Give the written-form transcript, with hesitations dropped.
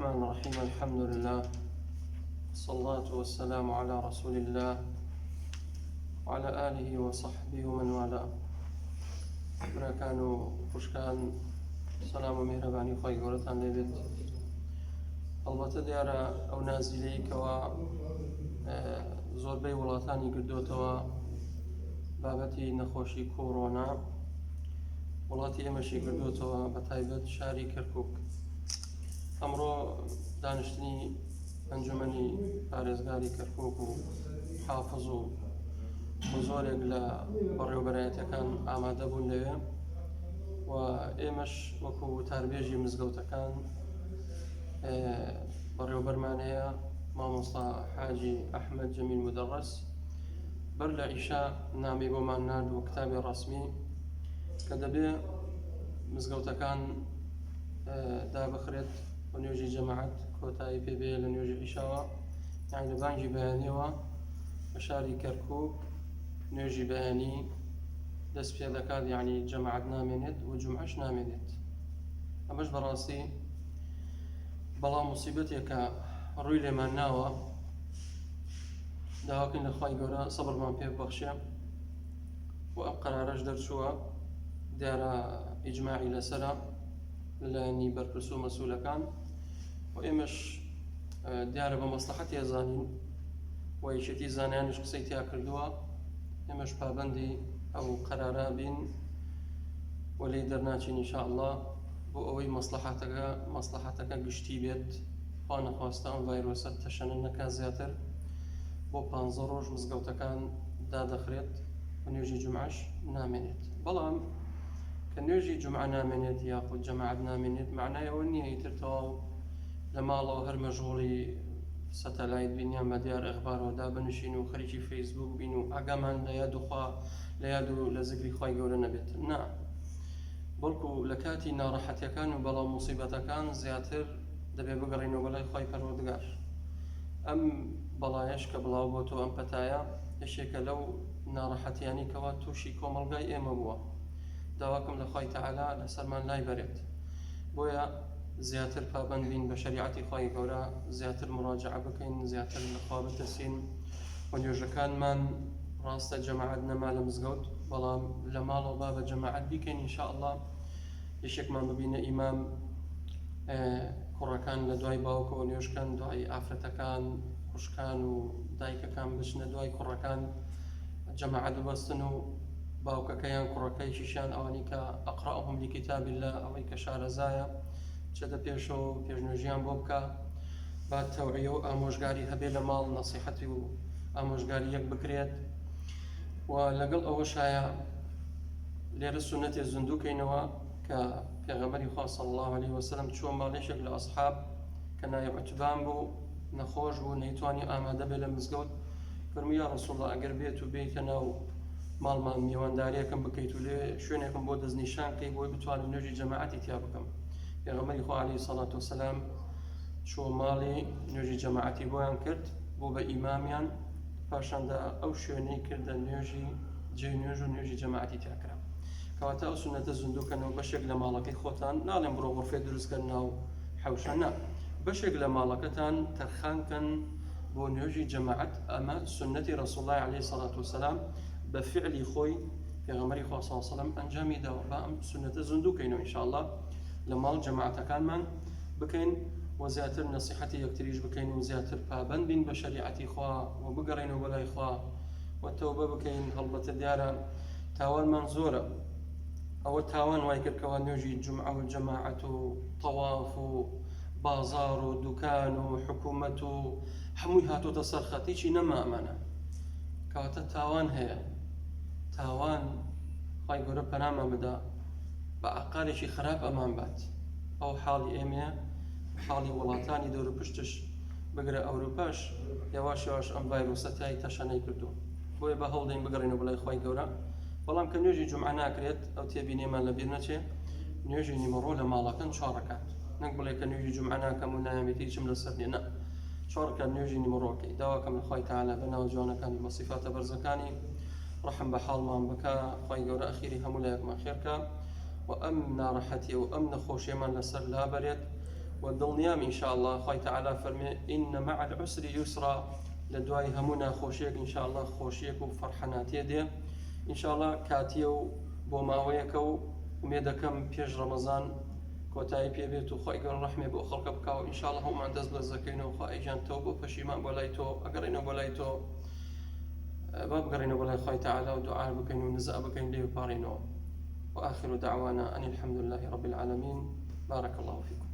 الرحمن الرحيم. الحمد لله والصلاة والسلام على رسول الله وعلى آله وصحبه ومن والاه. كانوا خوشكان سلام و میهرەبانی خۆی گەورەتان لێبێت. ئەڵبەتە دیارە ئەو نازیلەی کەوا زۆربەی وڵاتانی گردووەتەوە بابەتی نەخۆشی کۆڕۆنا وڵاتی ئێمەشی گردووەتەوە بە تایبەت شاری کەرکووک. ئەمڕۆ دانیشتنی ئەنجومەنی پارێزگاری کەرکووک و حافظ و زۆرێک لە بەڕێوەبەرایەتەکان ئامادە بوون لەوێ و ئێمەش وەکو تاربێژی مزگەوتەکان بەڕێوەبەرمانەیە مامۆستا حاجی ئەحمەد جەمیل مودەڕەس بەر لە ئیشا نامی بۆمان نرد و کتابی ڕەسمی کە دەبێ مزگەوتەکان دابخرێت بە نوێژی جەماعەت کۆتایی پێبێ لە نوێژی ئیشاوە، یعنی لە بانگی بەیانیەوە بە شاری کەرکووک نوێژی بەیانی دەست پێ دەکات، یعنی جەماعەت نامێنێت و جومعەش نامێنێت. ئەمەش بەڕاستی بەڵام موسیبەتێکە ڕووی لێمان ناوە. داواکەین لە خوای گەورە سەبرمان پێ ببەخشێ و ئەم قەرارەش دەرچووە دیارە ئیجماعی لەسەرە لەلایەنی بەرپرس و مەسئولەکان و ئێمەش دیارە بە مەسلحەتی ئەزانین و یەکێتی زانایانیش قسەی تیا کردووە، ئێمەش پابەندی ئەو قەرارە بین و لێی دەرناچین ئینشاءالله بۆ ئەوەی مەسلحەتەکە گشتی بێت. خوا نەخواستە ئەم ڤایرۆسە تەشەنە نەکات زیاتر. بۆ 15 ڕۆژ مزگەوتەکان دادەخرێت و نوێژی جومعەش نامێنێت. بەڵام کە نوێژی جومعە نامێنێت یاخود جەماعەت نامێنێت معنای ئەوە نییە ئیتر تەواو لە ماڵەوە هەر مەشغوڵی سەتەلایت بین یان مەدیار ئەخبارەوەدا بنشین و خەریکی فەیسبوک بین و ئاگامان لە یاد و لە زگری خوای گەورە نەبێت. نا، بەڵکو لە کاتی ناڕەحەتیەکان و بەڵام موسیبەتەکان زیاتر دەبێ بگەڕینەوە بەلای خوای پەروەردگار. ئەم بەڵایەش کە بڵاو بۆتەوە ئەم پەتایە یەکێکە لەو ناڕەحەتیانی کەوا تووشی کۆمەڵگای ئێمە بووە. داواکەم لە خوای تەعالا لەسەرمان لای بەرێت. بۆیە زیاتر پابەند بین بە شەریعەتی خوای گەورە، زیاتر مراجعە بکەین، زیاتر لەخوا بترسین و نوێژەکانمان ڕاستە جەماعەت نەما لە مزگەوت، بەڵام لە ماڵەوە با بە جەماعەت بیکەین ئینشاءالله. یەکێکمان ببینە ئیمام کوڕەکان لە دوای باوکەوە نوێژکەن، دوای ئافرەتەکان خوشکان و دایکەکان بچنە دوای کوڕەکان جەماعەت ببەستن و باوکەکەیان کوڕەکەیشیشیان ئەوانی کە ئەقرأهم لکتاب الله ئەوەی کە شارەزایە چێتە پێشەوە پێشنوێژیان بۆ بکە، با تەوعیە و ئامۆژگاری هەبێ لە ماڵ، نەسیحەتی و ئامۆژگاری یەک بکرێت. و لەگەڵ ئەوەشایە لێرە سونەتێ زندووکەینەوە کە پێغەمبەری خوا صلی الله علیه وسلم چووە ماڵێشێک لە ئەصحاب کە ناوی عوتبان بوو، نەخۆش بوو، نەیتوانی ئامادە بێ لە مزگەوت. فەرمووی یا ڕەسوڵ الله ئەگەر بێت و بێیتە ناو ماڵمان میوانداریەکەم بکەیت و لێ شوێنێکم بۆ دەستنیشان کەی بۆی بتوانم نوێژی جەماعەتی تیا بکەم. پێغەمبەری خوا عەلەیهی سەڵاتو وەسەلام چووە ماڵی نوێژی جەماعەتی بۆیان کرد بۆ بە ئیمامیان، پاشاندا ئەو شوێنەی کردە جێی نوێژ و نوێژی جەماعەتی تیاکرا. کەواتە ئەو سونەتە زندووکەنەوە بەشێک لە ماڵەکەی خۆتان، ناڵێن بڕۆ غورفێ دروستکەن ناو حەوشە، نا، بەشێک لە ماڵەکەتان تەرخانکەن بۆ نوێژی جەماعەت. ئەمە سونەتی ڕەسوڵڵای عەلەیهی سەڵاتو وەسەلام بە فعلی خۆی پێغەمبەری خوا صلی الله علیه وسلم ئەنجامی داوە. با ئەم سونەتە زندووکەینەوە ئینشاءالله لە ماڵ جەماعەتەکانمان بکەین و زیاتر نەسیحەتی یەکتریش بکەین و زیاتر پابەند بین بە شەریعەتی خوا و بگەڕێنەوە بەلای خوا و تەوبە بکەین. هەڵبەتە دیارە تاوانمان زۆرە. ئەوە تاوان وای کردکەوە نوێژی جومعە و جەماعەت و تەواف و بازار و دوکان و حکوومەت و هەمووی هاتۆتە سەر خەت، هیچی نەما ئەمانە. کەواتە تاوان هەیە. تاوان خوای گەورە پەنامان بدا بە عەقارێکی خراپ ئەمان بات. ئەو حاڵی ئێمە حاڵی وڵاتانی دەور و پشتش بگرە ئەوروپاش یەواش یەواش ئەم ڤایرۆسە تای تەشەنەی کردو. بۆیە بە هەوڵدەین بگەڕێنەوە بەلای خوای گەورە. بەڵام کە نوێژی جومعە ناکرێت ئەو تێبینێمان لەبیر نەچێ، نوێژی نیمەڕۆ لە ماڵەکەن 4 ڕەکات. نەک بڵێ کە نوێژی جومعە ناکەم و نایەمێتی هیچم لەسەر نییە، نە، 4 ڕەکات نوێژی نیمەڕۆکەی. داواکەم لە خوای تەعالا بە ناو جوانەکانی بە سیفاتە بەرزەکانی ڕەحم بە حاڵمان بکە، خوای گەورە ئەخیری هەموو لایەکمان خێرکە و ئەم ناڕەحەتیە و ئەم نەخۆشیەمان لەسەر لابەرێت والدڵنیام إن شاء الله خوي تعالى فرمي إن مع العسر يسرا لدواي همنا خوشيك إن شاء الله خوشيك وفرحاناتي دي إن شاء الله كاتيو بوماويكو وميدكم بيج رمضان كوتاي بيبيت وخوي قال رحمه بو خلق بكاو إن شاء الله هم عند دز زكينو وخوي جان توبه فشيمان بولايتو أقرينو بولايتو باب قرينو بولاي خوي تعالى ودعاء بكينو ونزاء بكين ليه بارينو وآخر دعوانا أن الحمد لله رب العالمين بارك الله فيكم.